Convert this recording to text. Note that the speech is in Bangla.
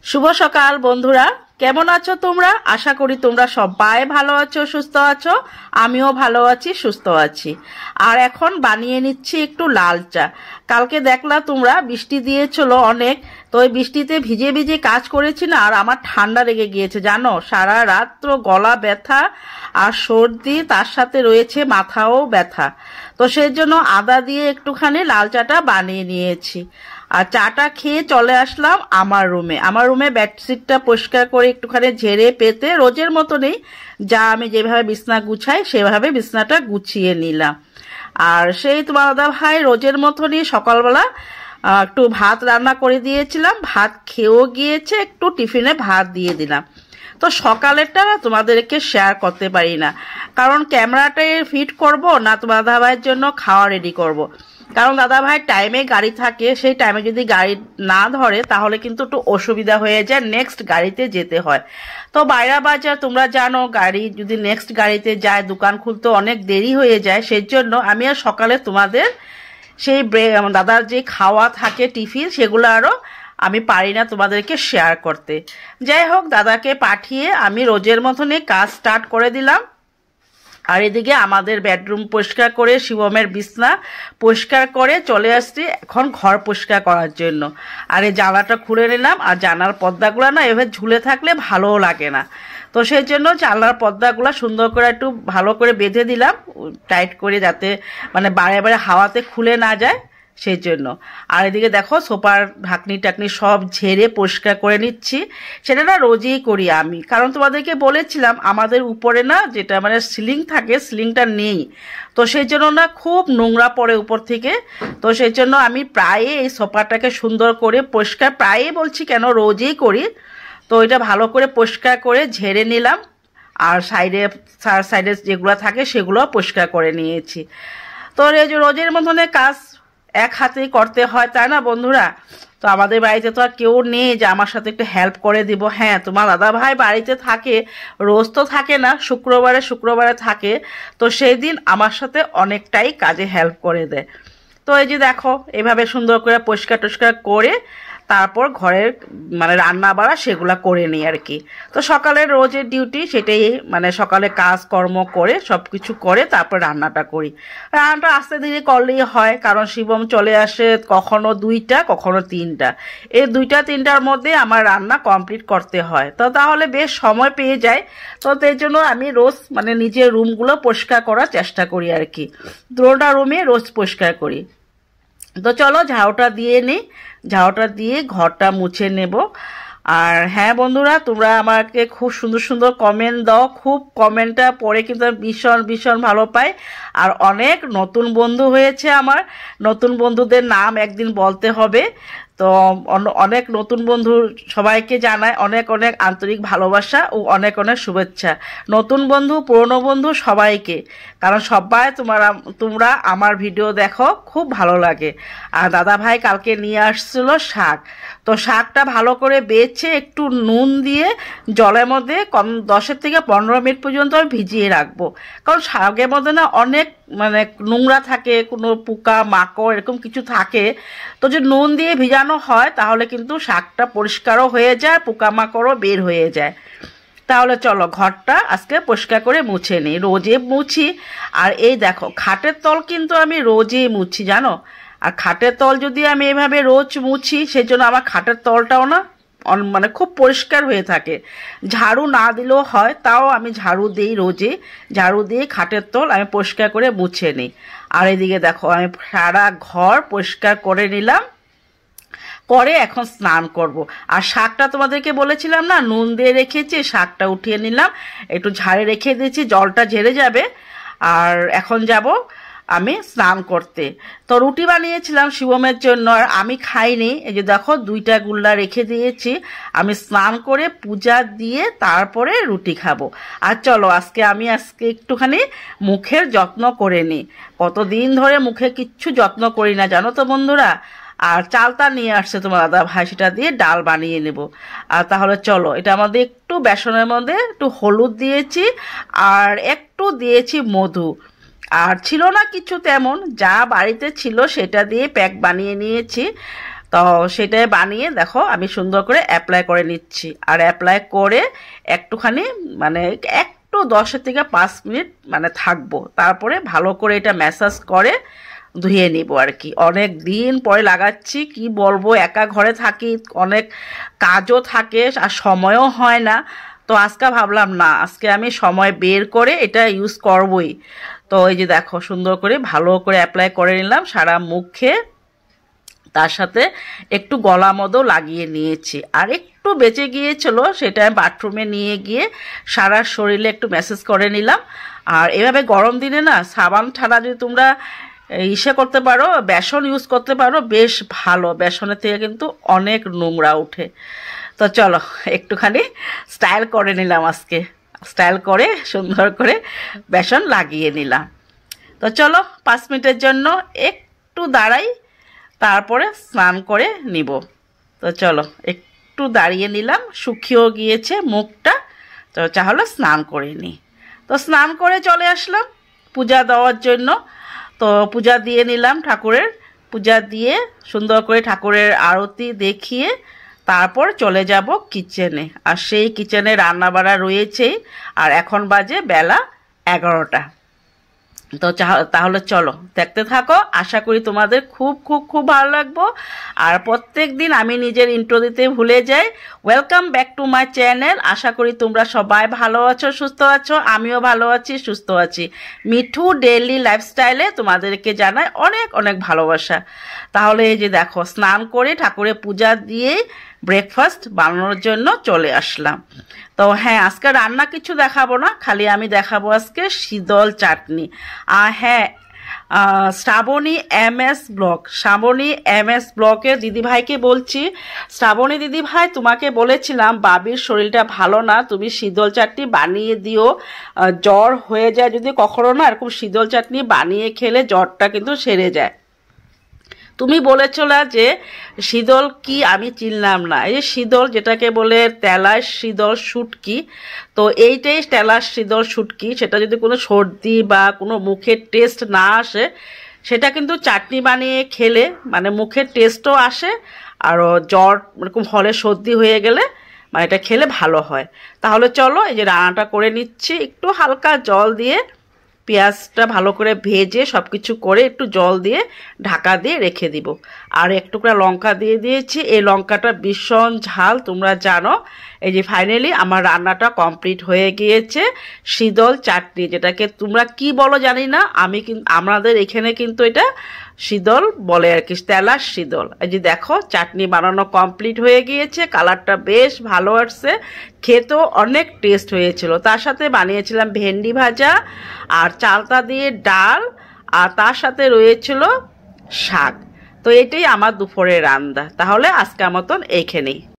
শুভ সকাল বন্ধুরা, কেমন আছো তোমরা? আশা করি তোমরা সবাই ভালো আছো, সুস্থ আছো। আমিও ভালো আছি, সুস্থ আছি। আর এখন বানিয়ে নিচ্ছি একটু লাল চা। কালকে দেখলা তোমরা বৃষ্টি দিয়েছিল অনেক, তো ওই বৃষ্টিতে ভিজে ভিজে কাজ করেছি না, আর আমার ঠান্ডা লেগে গিয়েছে জানো। সারা রাত্র গলা ব্যথা আর সর্দি, তার সাথে রয়েছে মাথাও ব্যথা। তো সেই জন্য আদা দিয়ে একটুখানি লাল চাটা বানিয়ে নিয়েছি। আর চাটা খেয়ে চলে আসলাম আমার রুমে বেডশিটটা পরিষ্কার করে একটুখানি ঝেড়ে পেতে রোজের মতনই যা আমি যেভাবে বিছনা গুছাই সেভাবে বিছনাটা গুছিয়ে নিলাম। আর সেই তোমার দাদা ভাই রোজের মতনই সকালবেলা একটু ভাত রান্না করে দিয়েছিলাম, ভাত খেয়েও গিয়েছে, একটু টিফিনে ভাত দিয়ে দিলাম। তো সকালেরটা না তোমাদেরকে শেয়ার করতে পারি না, কারণ ক্যামেরাটাই ফিট করব না তোমার দাদা ভাইয়ের জন্য খাওয়া রেডি করব। কারণ দাদা ভাই টাইমে গাড়ি থাকে, সেই টাইমে যদি গাড়ি না ধরে তাহলে কিন্তু একটু অসুবিধা হয়ে যায়, নেক্সট গাড়িতে যেতে হয়। তো বাইরা বাজার তোমরা জানো, গাড়ি যদি নেক্সট গাড়িতে যায় দোকান খুলতে অনেক দেরি হয়ে যায়। সেই জন্য আমি আর সকালে তোমাদের সেই দাদার যে খাওয়া থাকে টিফিন সেগুলো আরও আমি পারি না তোমাদেরকে শেয়ার করতে। যাই হোক, দাদাকে পাঠিয়ে আমি রোজের মতনই কাজ স্টার্ট করে দিলাম। আর এদিকে আমাদের বেডরুম পরিষ্কার করে শিবমের বিছনা পরিষ্কার করে চলে আসছি এখন ঘর পরিষ্কার করার জন্য। আর এই জানলাটা খুলে নিলাম, আর জানালার পর্দাগুলো না এভাবে ঝুলে থাকলে ভালোও লাগে না। তো সেই জন্য জানলার পর্দাগুলো সুন্দর করে একটু ভালো করে বেঁধে দিলাম, টাইট করে, যাতে মানে বারে বারে হাওয়াতে খুলে না যায় সেই জন্য। আর এদিকে দেখো সোফার ঢাকনি টাকনি সব ঝেড়ে পরিষ্কার করে নিচ্ছি। সেটা না রোজই করি আমি, কারণ তোমাদেরকে বলেছিলাম আমাদের উপরে না যেটা মানে সিলিং থাকে, সিলিংটা নেই। তো সেই জন্য না খুব নোংরা পড়ে উপর থেকে। তো সেই জন্য আমি প্রায় এই সোফাটাকে সুন্দর করে পরিষ্কার, প্রায়ই বলছি কেন, রোজই করি। তো এটা ভালো করে পরিষ্কার করে ঝেড়ে নিলাম, আর সাইডে যেগুলো থাকে সেগুলো পরিষ্কার করে নিয়েছি। তো এই যে রোজের মতনে কাজ এক হাতেই করতে হয়, তাই না বন্ধুরা? তো আমাদের বাড়িতে তো আর কেউ নেই যে আমার সাথে একটু হেল্প করে দিব। হ্যাঁ, তোমার দাদা ভাই বাড়িতে থাকে, রোজ তো থাকে না, শুক্রবারে থাকে। তো সেই দিন আমার সাথে অনেকটাই কাজে হেল্প করে দেয়। তো এই যে দেখো এভাবে সুন্দর করে পরিষ্কার টরিষ্কার করে তারপর ঘরের মানে রান্না বাড়া সেগুলা করে নিই আর কি। তো সকালের রোজের ডিউটি সেটাই, মানে সকালে কাজকর্ম করে সব কিছু করে তারপর রান্নাটা করি। রান্নাটা আস্তে ধীরে করলেই হয়, কারণ শিবম চলে আসে কখনো 2টা কখনো 3টা। এই 2টা-3টার মধ্যে আমার রান্না কমপ্লিট করতে হয়, তো তাহলে বেশ সময় পেয়ে যায়। তো সেই জন্য আমি রোজ মানে নিজের রুমগুলো পরিষ্কার করার চেষ্টা করি আর কি। 2টা রুমে রোজ পরিষ্কার করি। তো চলো ঝাড়ুটা দিয়ে নিই, ঝাড়ুটা দিয়ে ঘরটা মুছে নেব। আর হ্যাঁ বন্ধুরা, তোমরা আমাকে খুব সুন্দর সুন্দর কমেন্ট দাও, খুব কমেন্টটা পড়ে কিন্তু ভীষণ ভীষণ ভালো পাই। আর অনেক নতুন বন্ধু হয়েছে আমার, নতুন বন্ধুদের নাম একদিন বলতে হবে। তো অনেক নতুন বন্ধু সবাইকে জানায় অনেক অনেক আন্তরিক ভালোবাসা ও অনেক অনেক শুভেচ্ছা, নতুন বন্ধু পুরনো বন্ধু সবাইকে। কারণ সবাই তোমরা আমার ভিডিও দেখো, খুব ভালো লাগে। আর দাদা ভাই কালকে নিয়ে আসছিল শাক, তো শাকটা ভালো করে বেছে একটু নুন দিয়ে জলের মধ্যে 10 থেকে 15 মিনিট পর্যন্ত আমি ভিজিয়ে রাখবো। কারণ শাকের মধ্যে না অনেক মানে নোংরা থাকে, কোনো পোকা মাকড় এরকম কিছু থাকে। তো যে নুন দিয়ে ভিজানো হয় তাহলে কিন্তু শাকটা পরিষ্কারও হয়ে যায়, পোকামাকড়ও বের হয়ে যায়। তাহলে চলো ঘরটা আজকে পরিষ্কার করে মুছে নিই, রোজে মুছি। আর এই দেখো খাটের তল কিন্তু আমি রোজই মুছি জানো। আর খাটের তল যদি আমি এভাবে রোজ মুছি, সেই জন্য আমার খাটের তলটাও না মানে খুব পরিষ্কার হয়ে থাকে। ঝাড়ু না দিলেও হয়, তাও আমি ঝাড়ু দিই, রোজে ঝাড়ু দিয়ে খাটের তল আমি পরিষ্কার করে মুছে নিই। আর এদিকে দেখো আমি সারা ঘর পরিষ্কার করে নিলাম, করে এখন স্নান করব। আর শাকটা তোমাদেরকে বলেছিলাম না নুন দিয়ে রেখেছি, শাকটা উঠিয়ে নিলাম, একটু ঝাড়ে রেখে দিয়েছি, জলটা ঝেড়ে যাবে। আর এখন যাব আমি স্নান করতে। তো রুটি বানিয়েছিলাম শিবমের জন্য, আর আমি খাইনি। এই যে দেখো 2টা গুল্লা রেখে দিয়েছি, আমি স্নান করে পূজা দিয়ে তারপরে রুটি খাবো। আর চলো আজকে একটুখানি মুখের যত্ন করে নিই। কতদিন ধরে মুখে কিচ্ছু যত্ন করি না জানো তো বন্ধুরা। আর চালটা নিয়ে আসছে তোমার দাদা ভাই, সেটা দিয়ে ডাল বানিয়ে নেব। আর তাহলে চলো, এটা আমাদের একটু বেসনের মধ্যে একটু হলুদ দিয়েছি আর একটু দিয়েছি মধু। আর ছিল না কিছু তেমন, যা বাড়িতে ছিল সেটা দিয়ে প্যাক বানিয়ে নিয়েছি। তো সেটাই বানিয়ে দেখো আমি সুন্দর করে অ্যাপ্লাই করে নিচ্ছি। আর অ্যাপ্লাই করে একটুখানি মানে একটু 10 থেকে 5 মিনিট মানে থাকবো, তারপরে ভালো করে এটা ম্যাসাজ করে ধুয়ে নিব আর কি। অনেক দিন পরে লাগাচ্ছি, কি বলবো, একা ঘরে থাকি, অনেক কাজও থাকে আর সময়ও হয় না। তো আজকে ভাবলাম না, আজকে আমি সময় বের করে এটা ইউজ করবই। তো এই যে দেখো সুন্দর করে ভালো করে অ্যাপ্লাই করে নিলাম সারা মুখে, তার সাথে একটু গলা মদও লাগিয়ে নিয়েছি। আর একটু বেঁচে গিয়েছিল, সেটা আমি বাথরুমে নিয়ে গিয়ে সারা শরীরে একটু ম্যাসেজ করে নিলাম। আর এভাবে গরম দিনে না সাবান ছাড়া যদি তোমরা ইসে করতে পারো, বেসন ইউজ করতে পারো, বেশ ভালো। বেসনের থেকে কিন্তু অনেক নোংরা উঠে। তো চলো একটুখানি স্টাইল করে নিলাম আজকে, স্টাইল করে সুন্দর করে বেসন লাগিয়ে নিলাম। তো চলো 5 মিনিটের জন্য একটু দাঁড়াই, তারপরে স্নান করে নিব। তো চলো একটু দাঁড়িয়ে নিলাম, শুকিয়েও গিয়েছে মুখটা। তো তাহলে স্নান করে নিই। তো স্নান করে চলে আসলাম পূজা দেওয়ার জন্য। তো পূজা দিয়ে নিলাম, ঠাকুরের পূজা দিয়ে সুন্দর করে ঠাকুরের আরতি দেখিয়ে তারপর চলে যাব কিচেনে। আর সেই কিচেনে রান্না বাড়া রয়েছেই। আর এখন বাজে বেলা 11টা। তো তাহলে চলো দেখতে থাকো, আশা করি তোমাদের খুব খুব খুব ভালো লাগবো। আর প্রত্যেক দিন আমি নিজের ইন্ট্রো দিতে ভুলে যাই। Welcome back to my channel. আশা করি তোমরা সবাই ভালো আছো, সুস্থ আছো, আমিও ভালো আছি, সুস্থ আছি। মিঠু ডেইলি লাইফস্টাইলে তোমাদেরকে জানাই অনেক অনেক ভালোবাসা। তাহলে এই যে দেখো স্নান করে ঠাকুরের পূজা দিয়ে ব্রেকফাস্ট বানানোর জন্য চলে আসলাম। তো হ্যাঁ, আজকে রান্না কিছু দেখাবো না, খালি আমি দেখাবো আজকে শীতল চাটনি। আর হ্যাঁ, Shrabani MS blog, Shrabani MS ব্লগের দিদিভাইকে বলছি, শ্রাবণী দিদিভাই তোমাকে বলেছিলাম বাবির শরীরটা ভালো না, তুমি শীতল চাটনি বানিয়ে দিও। জ্বর হয়ে যায় যদি কখনো না, এরকম শীতল চাটনি বানিয়ে খেলে জ্বরটা কিন্তু সেরে যায়। তুমি বলেছিল যে শীতল কি আমি চিনলাম না, এই শীতল যেটাকে বলে তেলাস শীতল শুটকি। তো এইটাই তেলাস শীতল শুটকি। সেটা যদি কোনো সর্দি বা কোনো মুখের টেস্ট না আসে, সেটা কিন্তু চাটনি বানিয়ে খেলে মানে মুখের টেস্টও আসে, আরও জ্বর এরকম হলে সর্দি হয়ে গেলে মানে এটা খেলে ভালো হয়। তাহলে চলো এই যে রান্নাটা করে নিচ্ছি, একটু হালকা জল দিয়ে পেঁয়াজটা ভালো করে ভেজে সব কিছু করে একটু জল দিয়ে ঢাকা দিয়ে রেখে দিব। আর একটু করে লঙ্কা দিয়ে দিয়েছি, এই লঙ্কাটা ভীষণ ঝাল তোমরা জানো। এই যে ফাইনালি আমার রান্নাটা কমপ্লিট হয়ে গিয়েছে, শীতল চাটনি, যেটাকে তোমরা কি বলো জানি না, আমি কিন্তু আমাদের এখানে কিন্তু এটা শীতল বলে আর কি, তেলাস শীতল। এই যে দেখো চাটনি বানানো কমপ্লিট হয়ে গিয়েছে, কালারটা বেশ ভালো আসছে, খেতেও অনেক টেস্ট হয়েছিল। তার সাথে বানিয়েছিলাম ভেন্ডি ভাজা আর চালতা দিয়ে ডাল, আর তার সাথে রয়েছিল শাক। তো এটাই আমার দুপুরের রান্না। তাহলে আজকের মতন এইখানেই।